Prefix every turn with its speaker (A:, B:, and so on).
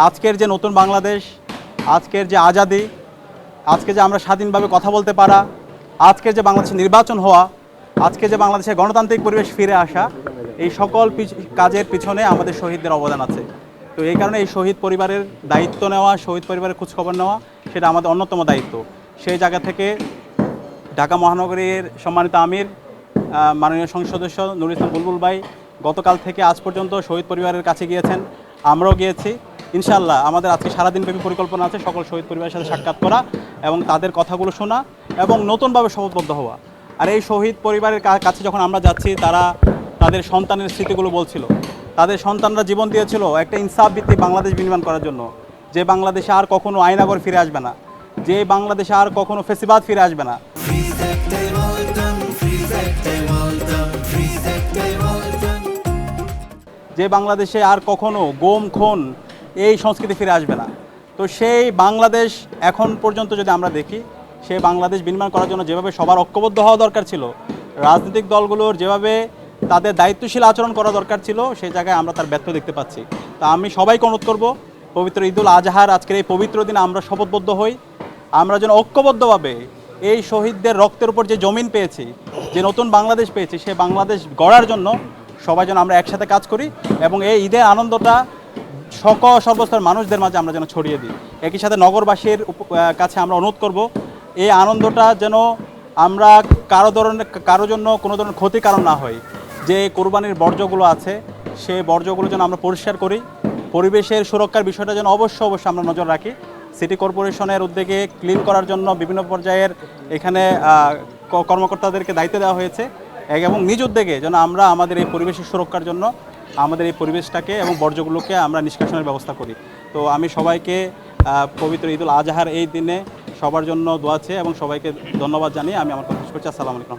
A: আজকের যে নতুন বাংলাদেশ, আজকের যে আজাদি, আজকে যে আমরা স্বাধীনভাবে কথা বলতে পারা, আজকের যে বাংলাদেশে নির্বাচন হওয়া, আজকে যে বাংলাদেশে গণতান্ত্রিক পরিবেশ ফিরে আসা, এই সকল কাজের পিছনে আমাদের শহীদদের অবদান আছে। তো এই কারণে এই শহীদ পরিবারের দায়িত্ব নেওয়া, শহীদ পরিবারের খোঁজখবর নেওয়া, সেটা আমাদের অন্যতম দায়িত্ব। সেই জায়গা থেকে ঢাকা মহানগরীর সম্মানিত আমির মাননীয় সংসদ সদস্য নুরুল ইসলাম বুলবুল ভাই গতকাল থেকে আজ পর্যন্ত শহীদ পরিবারের কাছে গিয়েছেন, আমরাও গিয়েছি। ইনশাআল্লাহ আমাদের আজকে সারাদিনব্যাপী পরিকল্পনা আছে সকল শহীদ পরিবারের সাথে সাক্ষাৎ করা এবং তাদের কথাগুলো শোনা এবং নতুনভাবে শপথবদ্ধ হওয়া। আর এই শহীদ পরিবারের কাছে যখন আমরা যাচ্ছি, তারা তাদের সন্তানের স্মৃতিগুলো বলছিল। তাদের সন্তানরা জীবন দিয়েছিল একটা ইনসাফ ভিত্তিক বাংলাদেশ বিনির্মাণ করার জন্য, যে বাংলাদেশে আর কখনো আয়নাগর ফিরে আসবে না, যে বাংলাদেশে আর কখনো ফেসিবাদ ফিরে আসবে না, যে বাংলাদেশে আর কখনো গুম খুন এই সংস্কৃতি ফিরে আসবে না। তো সেই বাংলাদেশ এখন পর্যন্ত যদি আমরা দেখি, সেই বাংলাদেশ বিনির্মাণ করার জন্য যেভাবে সবার ঐক্যবদ্ধ হওয়া দরকার ছিল, রাজনৈতিক দলগুলোর যেভাবে তাদের দায়িত্বশীল আচরণ করা দরকার ছিল, সেই জায়গায় আমরা তার ব্যর্থ দেখতে পাচ্ছি। তা আমি সবাইকে অনুরোধ করব, পবিত্র ঈদুল আজহার আজকের এই পবিত্র দিনে আমরা শপথবদ্ধ হই, আমরা যেন ঐক্যবদ্ধভাবে এই শহীদদের রক্তের উপর যে জমিন পেয়েছি, যে নতুন বাংলাদেশ পেয়েছি, সেই বাংলাদেশ গড়ার জন্য সবাই যেন আমরা একসাথে কাজ করি এবং এই ঈদের আনন্দটা সকল সর্বস্তরের মানুষদের মাঝে আমরা যেন ছড়িয়ে দিই। একই সাথে নগরবাসীর কাছে আমরা অনুরোধ করব, এই আনন্দটা যেন আমরা কারো জন্য কোনো ধরনের ক্ষতির কারণ না হয়। যে কোরবানির বর্জ্যগুলো আছে, সেই বর্জ্যগুলো যেন আমরা পরিষ্কার করি, পরিবেশের সুরক্ষার বিষয়টা যেন অবশ্যই আমরা নজর রাখি। সিটি কর্পোরেশনের উদ্যোগে ক্লিন করার জন্য বিভিন্ন পর্যায়ের এখানে কর্মকর্তাদেরকে দায়িত্ব দেওয়া হয়েছে এবং নিজ উদ্যোগে যেন আমরা আমাদের এই পরিবেশের সুরক্ষার জন্য আমাদের এই পরিবেশটাকে এবং বর্জ্যগুলোকে আমরা নিষ্কাশনের ব্যবস্থা করি। তো আমি সবাইকে পবিত্র ঈদুল আজহার এই দিনে সবার জন্য দোয়া চেয়ে এবং সবাইকে ধন্যবাদ জানিয়ে আমি আমার কথা শেষ করছি। আসসালামু আলাইকুম।